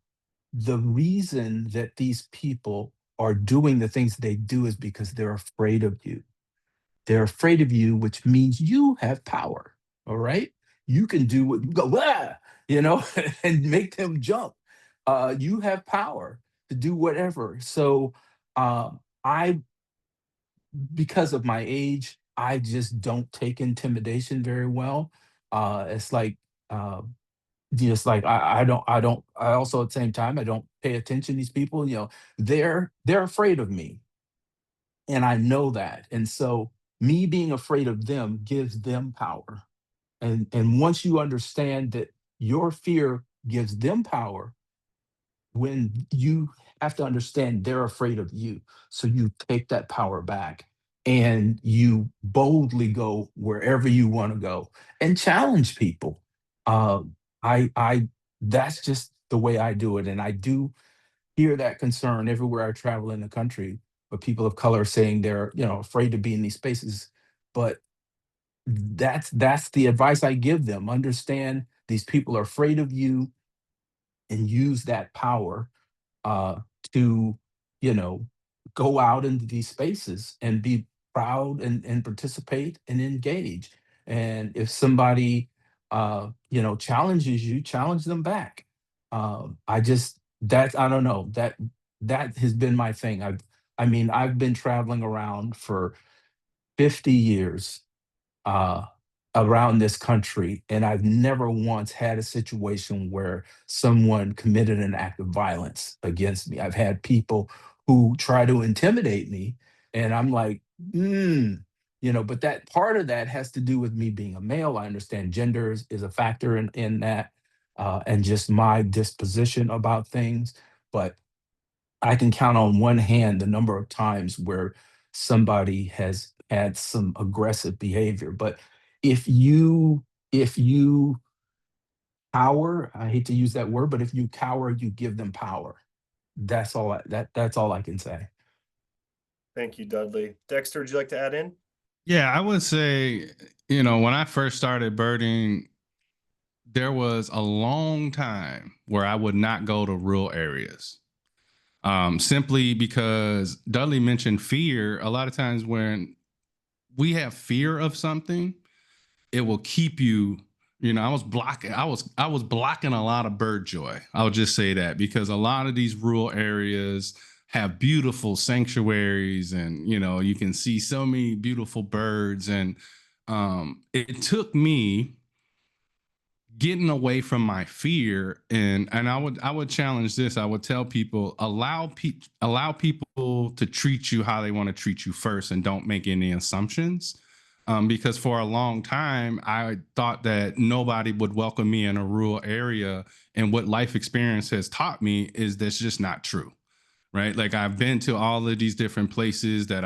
the reason that these people are doing the things they do is because they're afraid of you. They're afraid of you, which means you have power. All right. You can do what you go, "Ah," and make them jump. You have power to do whatever. So I, because of my age, I just don't take intimidation very well. It's like, uh, just like I also at the same time, I don't pay attention to these people, they're afraid of me. And I know that. And so me being afraid of them gives them power. And once you understand that your fear gives them power, when you have to understand they're afraid of you. So you take that power back and you boldly go wherever you want to go and challenge people. I that's just the way I do it. And I do hear that concern everywhere I travel in the country, but people of color saying they're, afraid to be in these spaces. But that's the advice I give them. Understand these people are afraid of you and use that power uh, to, you know, go out into these spaces and be proud and participate and engage. And if somebody, challenges you, challenge them back. I don't know, that has been my thing. I've been traveling around for 50 years uh, around this country, and I've never once had a situation where someone committed an act of violence against me. I've had people who try to intimidate me, and I'm like, but that part of that has to do with me being a male. I understand gender is a factor in that, and just my disposition about things. But I can count on one hand the number of times where somebody has had some aggressive behavior. But if you cower, I hate to use that word, but if you cower, you give them power. That's all I can say. Thank you, Dudley. Dexter, would you like to add in? Yeah, I would say, when I first started birding, there was a long time where I would not go to rural areas. Simply because Dudley mentioned fear. A lot of times when we have fear of something, it will keep you. I was blocking a lot of bird joy. I'll just say that, because a lot of these rural areas have beautiful sanctuaries, and you can see so many beautiful birds. And it took me getting away from my fear, and I would challenge this. I would tell people, allow people to treat you how they want to treat you first, and don't make any assumptions. Because for a long time I thought that nobody would welcome me in a rural area, and what life experience has taught me is that's just not true. Right? Like, I've been to all of these different places that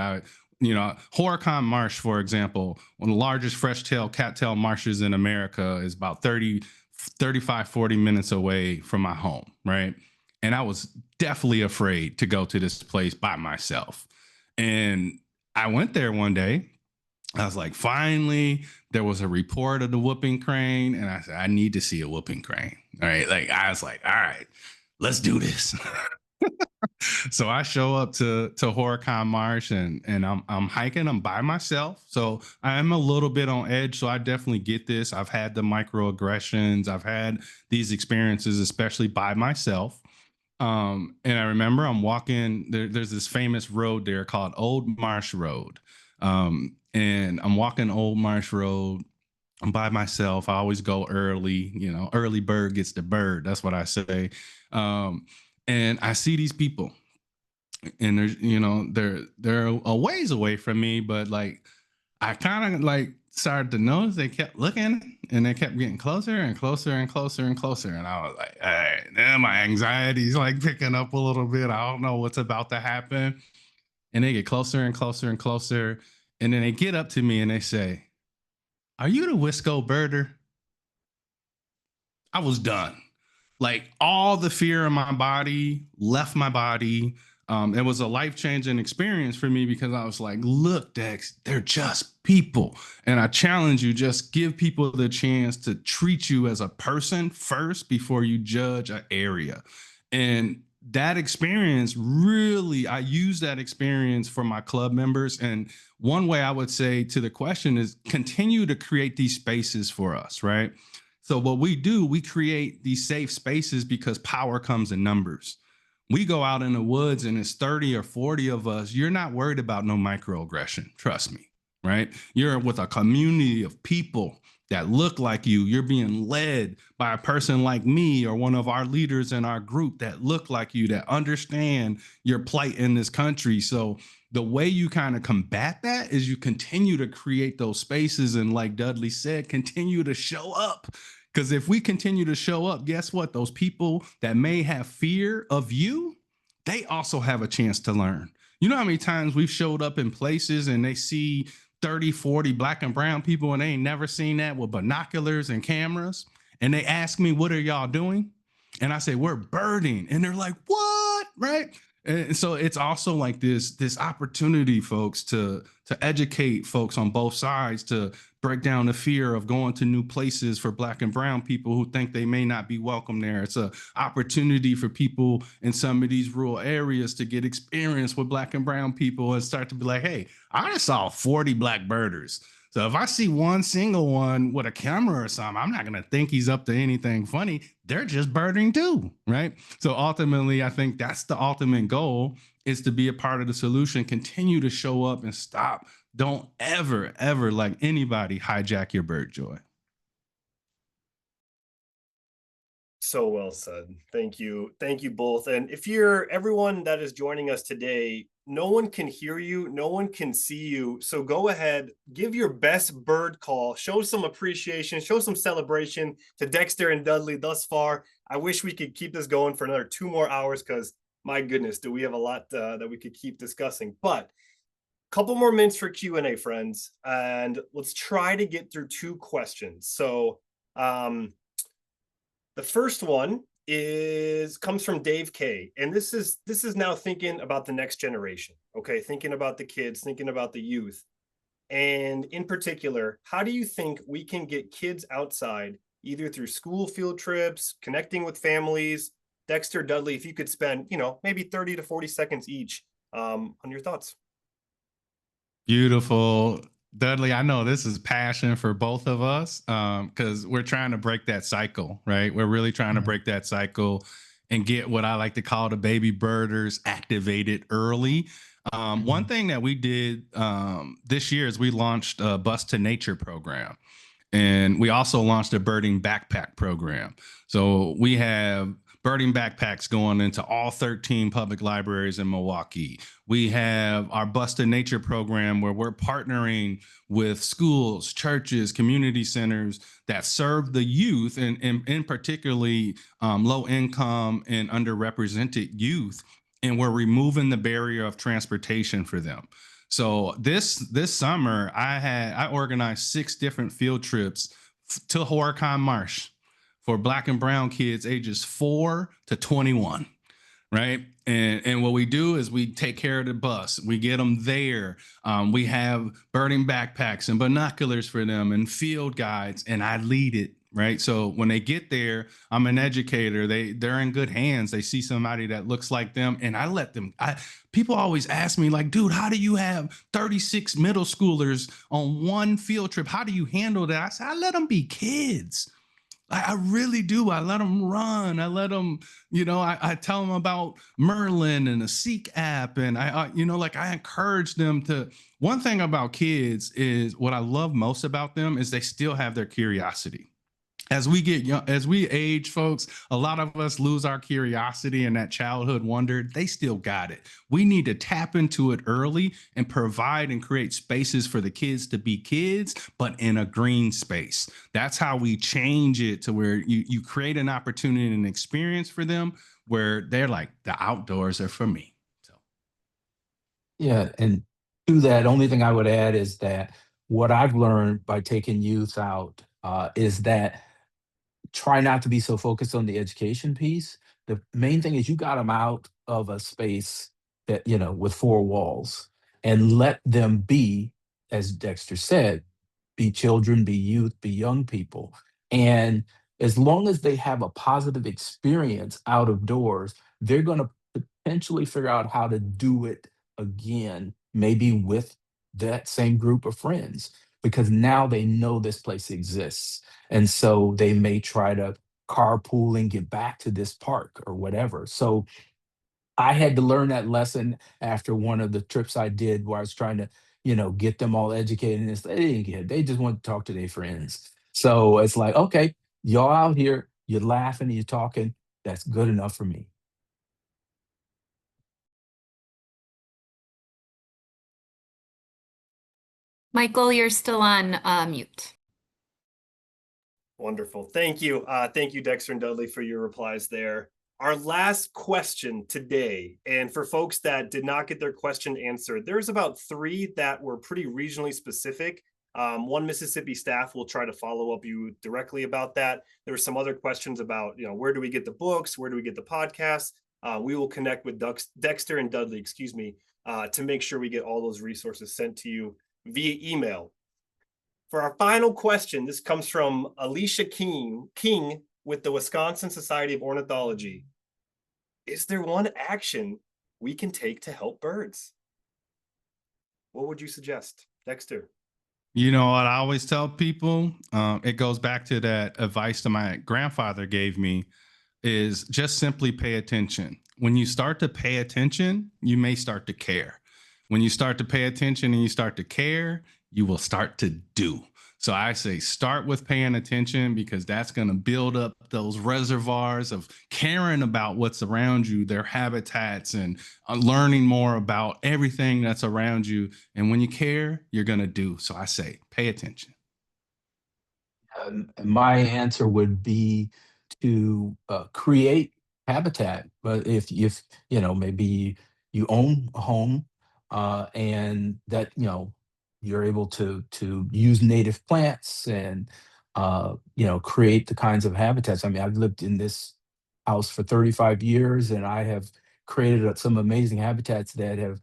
Horicon Marsh, for example, one of the largest fresh-tail cattail marshes in America, is about 35, 40 minutes away from my home, right? And I was definitely afraid to go to this place by myself. And I went there one day. I was like, finally, there was a report of the whooping crane. And I said, I need to see a whooping crane. All right. Like, I was like, all right, let's do this. So I show up to Horicon Marsh, and I'm hiking. I'm by myself, so I'm a little bit on edge. So I definitely get this. I've had the microaggressions. I've had these experiences, especially by myself. And I remember I'm walking. There's this famous road there called Old Marsh Road, and I'm walking Old Marsh Road. I'm by myself. I always go early. Early bird gets the bird. That's what I say. And I see these people, and they're a ways away from me, but like, I kind of like started to notice they kept looking and they kept getting closer and closer and closer and closer. And I was like, all right, now my anxiety's like picking up a little bit. I don't know what's about to happen. And they get closer and closer and closer. And then they get up to me and they say, are you the Wisco birder? I was done. Like all the fear in my body left my body. It was a life-changing experience for me because I was like, look, Dex, they're just people. And I challenge you, just give people the chance to treat you as a person first before you judge an area. And that experience really, I use that experience for my club members. And one way I would say to the question is continue to create these spaces for us, right? So what we do, we create these safe spaces because power comes in numbers. We go out in the woods and it's 30 or 40 of us. You're not worried about no microaggression. Trust me, right? You're with a community of people that look like you. You're being led by a person like me or one of our leaders in our group that look like you, that understand your plight in this country. So the way you kind of combat that is you continue to create those spaces. And like Dudley said, continue to show up. Because if we continue to show up, guess what? Those people that may have fear of you, they also have a chance to learn. You know how many times we've showed up in places and they see 30, 40 black and brown people and they ain't never seen that with binoculars and cameras. And they ask me, what are y'all doing? And I say, we're birding. And they're like, what? Right? And so it's also like this opportunity, folks, to educate folks on both sides, to break down the fear of going to new places for black and brown people who think they may not be welcome there. It's an opportunity for people in some of these rural areas to get experience with black and brown people and start to be like, hey, I just saw 40 black birders. So if I see one single one with a camera or something, I'm not going to think he's up to anything funny. They're just birding too, right? So ultimately, I think that's the ultimate goal, is to be a part of the solution, continue to show up and stop. Don't ever, ever let anybody hijack your bird joy. So well said. Thank you. Thank you both. And if you're everyone that is joining us today, no one can hear you, no one can see you. So go ahead, give your best bird call, show some appreciation, show some celebration to Dexter and Dudley thus far. I wish we could keep this going for another 2 more hours because my goodness, do we have a lot that we could keep discussing. But a couple more minutes for Q&A, friends, and let's try to get through 2 questions. So the first one comes from Dave K. And this is now thinking about the next generation. Okay, thinking about the kids, thinking about the youth. And in particular, how do you think we can get kids outside, either through school field trips, connecting with families? Dexter, Dudley, if you could spend, maybe 30 to 40 seconds each on your thoughts. Beautiful. Dudley, I know this is passion for both of us because we're trying to break that cycle, right? We're really trying to break that cycle and get what I like to call the baby birders activated early. One thing that we did this year is we launched a Bus to Nature program. And we also launched a birding backpack program. So we have birding backpacks going into all 13 public libraries in Milwaukee. We have our Bus to Nature program where we're partnering with schools, churches, community centers that serve the youth and in particularly low income and underrepresented youth. And we're removing the barrier of transportation for them. So this summer, I organized 6 different field trips to Horicon Marsh for black and brown kids ages 4 to 21, right? And what we do is we take care of the bus. We get them there. We have birding backpacks and binoculars for them and field guides, and I lead it, right? So when they get there, I'm an educator. They're in good hands. They see somebody that looks like them, and I let them. People always ask me, like, dude, how do you have 36 middle schoolers on one field trip? How do you handle that? I said, I let them be kids. I really do. I let them run. I let them, I tell them about Merlin and the Seek app. And I encourage them to. One thing about kids is what I love most about them is they still have their curiosity. as we get young, as we age, folks, a lot of us lose our curiosity and that childhood wonder. They still got it. We need to tap into it early and provide and create spaces for the kids to be kids, but in a green space. That's how we change it to where you create an opportunity and an experience for them where they're like, the outdoors are for me. So Yeah, and to that, only thing I would add is that what I've learned by taking youth out is that try not to be so focused on the education piece. The main thing is you got them out of a space that, with four walls and let them be, as Dexter said, be children, be youth, be young people. And as long as they have a positive experience out of doors, they're going to potentially figure out how to do it again, maybe with that same group of friends, because now they know this place exists. And so they may try to carpool and get back to this park or whatever. So I had to learn that lesson after one of the trips I did where I was trying to, get them all educated. And they didn't get it. They just want to talk to their friends. So it's like, okay, y'all out here, you're laughing, you're talking. That's good enough for me. Michael, you're still on mute. Wonderful. Thank you. Thank you, Dexter and Dudley, for your replies there. Our last question today, and for folks that did not get their question answered, there's about 3 that were pretty regionally specific. One Mississippi staff will try to follow up you directly about that. There were some other questions about, where do we get the books? Where do we get the podcasts? We will connect with Dexter and Dudley, to make sure we get all those resources sent to you via email. For our final question, this comes from Alicia King with the Wisconsin Society of Ornithology. Is there one action we can take to help birds? What would you suggest, Dexter? you know what I always tell people? It goes back to that advice that my grandfather gave me is just simply pay attention. When you start to pay attention, you may start to care. When you start to pay attention and you start to care, you will start to do. So I say start with paying attention because that's going to build up those reservoirs of caring about what's around you, their habitats, and learning more about everything that's around you. And when you care, you're going to do. So I say pay attention. My answer would be to create habitat. But if maybe you own a home and that you're able to use native plants and create the kinds of habitats. I mean, I've lived in this house for 35 years and I have created some amazing habitats that have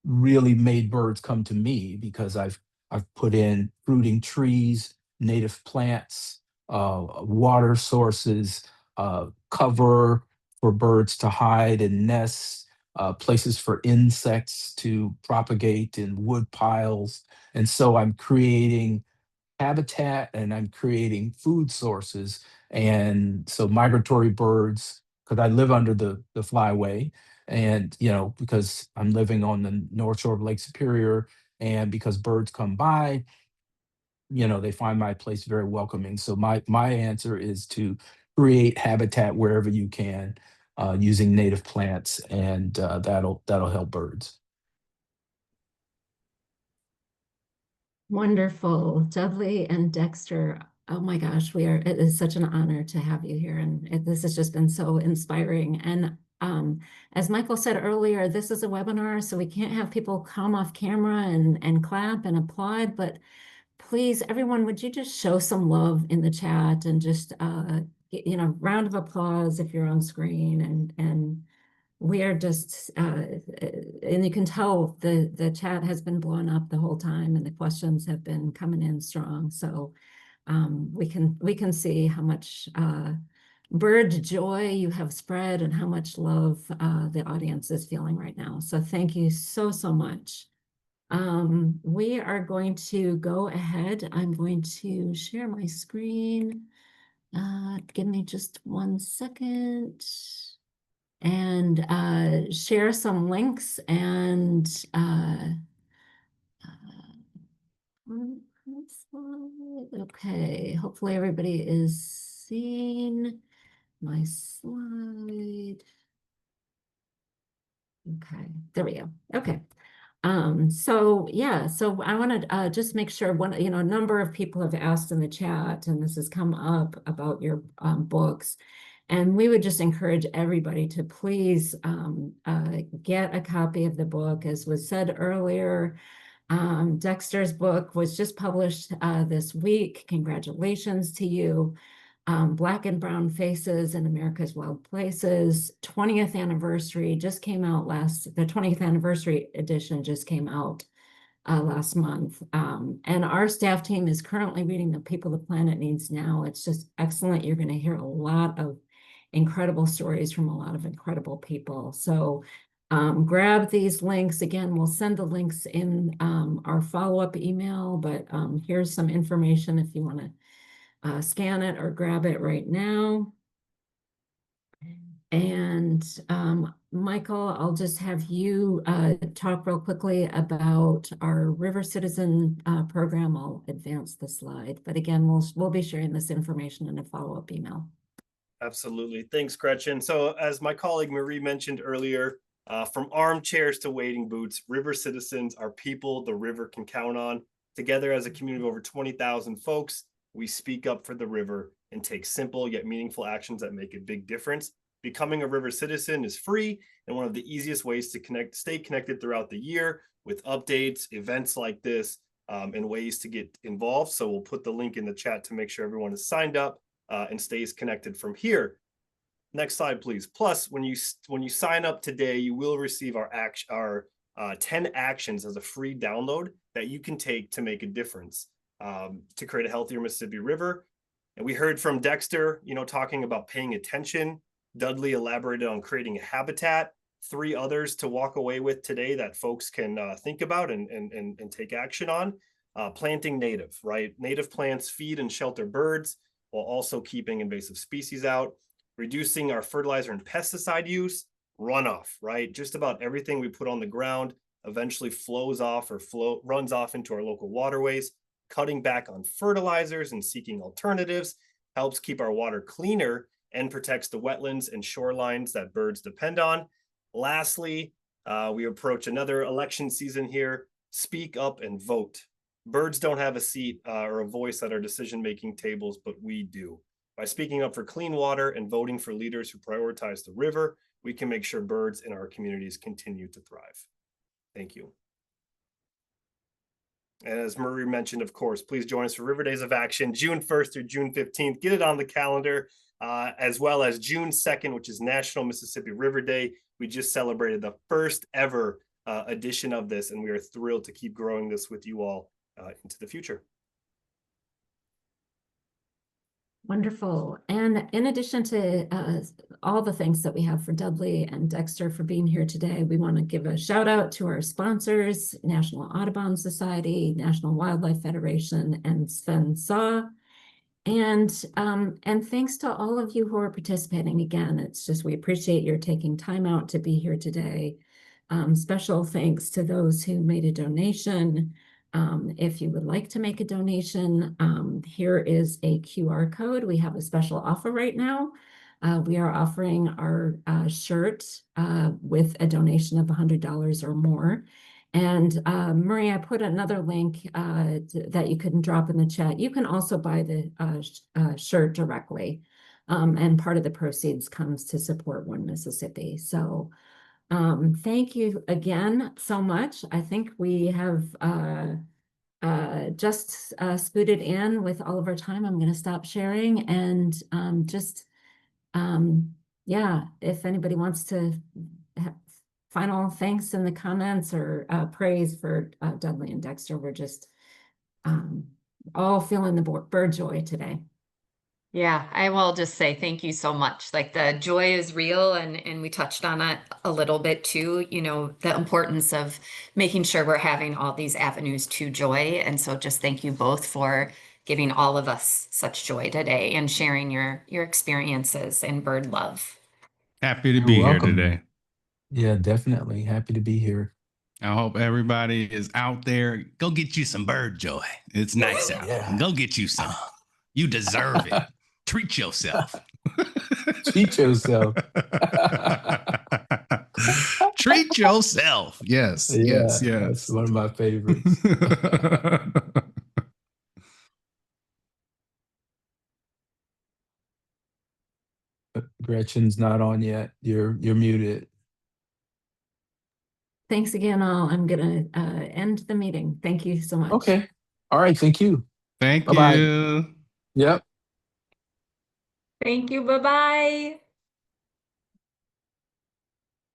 really made birds come to me because I've put in fruiting trees, native plants, water sources, cover for birds to hide and nest, places for insects to propagate in wood piles. And so I'm creating habitat and I'm creating food sources. And so migratory birds, because I live under the flyway, and because I'm living on the north shore of Lake Superior, and because birds come by, they find my place very welcoming. So my answer is to create habitat wherever you can, using native plants, and that'll help birds. Wonderful. Dudley and Dexter. Oh my gosh, it is such an honor to have you here. And this has just been so inspiring. And as Michael said earlier, this is a webinar, so we can't have people come off camera and clap and applaud, but please, everyone, would you just show some love in the chat and just, round of applause if you're on screen, and we are just, and you can tell the chat has been blown up the whole time and the questions have been coming in strong. So we can see how much bird joy you have spread and how much love the audience is feeling right now. So thank you so much. We are going to go ahead. I'm going to share my screen. Give me just 1 second. And share some links and okay, hopefully everybody is seeing my slide. Okay, there we go. Okay. So yeah, so I want to just make sure a number of people have asked in the chat, and this has come up about your books. And we would just encourage everybody to please get a copy of the book. As was said earlier, Dexter's book was just published this week. Congratulations to you. Black and Brown Faces in America's Wild Places, 20th anniversary just came out the 20th anniversary edition just came out last month. And our staff team is currently reading The People the Planet Needs Now. It's just excellent. You're going to hear a lot of incredible stories from a lot of incredible people. So grab these links. Again, we'll send the links in our follow-up email, but here's some information if you want to scan it or grab it right now. And Michael, I'll just have you talk real quickly about our River Citizen program. I'll advance the slide, but again, we'll be sharing this information in a follow-up email. Absolutely. Thanks, Gretchen. So as my colleague Marie mentioned earlier, from armchairs to wading boots, River Citizens are people the river can count on. Together as a community of over 20,000 folks, we speak up for the river and take simple yet meaningful actions that make a big difference. Becoming a river citizen is free and one of the easiest ways to stay connected throughout the year with updates, events like this, and ways to get involved. So we'll put the link in the chat to make sure everyone is signed up and stays connected from here. Next slide, please. Plus, when you sign up today, you will receive our 10 actions as a free download that you can take to make a difference to create a healthier Mississippi River. And we heard from Dexter, talking about paying attention. Dudley elaborated on creating a habitat. 3 others to walk away with today that folks can think about and take action on. Planting native, right? Native plants feed and shelter birds while also keeping invasive species out. Reducing our fertilizer and pesticide use. Runoff, right? Just about everything we put on the ground eventually flows off or runs off into our local waterways. Cutting back on fertilizers and seeking alternatives helps keep our water cleaner and protects the wetlands and shorelines that birds depend on. Lastly, we approach another election season here. Speak up and vote. Birds don't have a seat or a voice at our decision-making tables, but we do. By speaking up for clean water and voting for leaders who prioritize the river, we can make sure birds in our communities continue to thrive. Thank you. And as Marie mentioned, of course, please join us for River Days of Action, June 1st through June 15th. Get it on the calendar, as well as June 2nd, which is National Mississippi River Day. We just celebrated the first ever edition of this, and we are thrilled to keep growing this with you all into the future. Wonderful. And in addition to all the thanks that we have for Dudley and Dexter for being here today, we want to give a shout out to our sponsors, National Audubon Society, National Wildlife Federation, and Sven Saw. And thanks to all of you who are participating. Again, it's just, we appreciate your taking time out to be here today. Special thanks to those who made a donation. If you would like to make a donation, here is a QR code. We have a special offer right now. We are offering our shirt with a donation of $100 or more. And Marie, I put another link that you can drop in the chat. You can also buy the shirt directly, and part of the proceeds comes to support One Mississippi. So thank you again so much. I think we have just scooted in with all of our time. I'm going to stop sharing and yeah, if anybody wants to have final thanks in the comments or praise for Dudley and Dexter, we're just all feeling the bird joy today. Yeah, I will just say thank you so much. Like, the joy is real, and we touched on it a little bit too, the importance of making sure we're having all these avenues to joy. And so just thank you both for giving all of us such joy today and sharing your experiences in bird love. Happy to You're be welcome. here today. Yeah, definitely. Happy to be here. I hope everybody is out there. Go get you some bird joy. It's nice out. Yeah. Go get you some. You deserve it. Treat yourself. Treat yourself. Treat yourself. Yes, yes, Yeah, yes. that's one of my favorites. Gretchen's not on yet. You're muted. Thanks again, all. I'm gonna end the meeting. Thank you so much. Okay. All right. Thank you. Thank Bye-bye. you. Yep. Thank you. Bye-bye.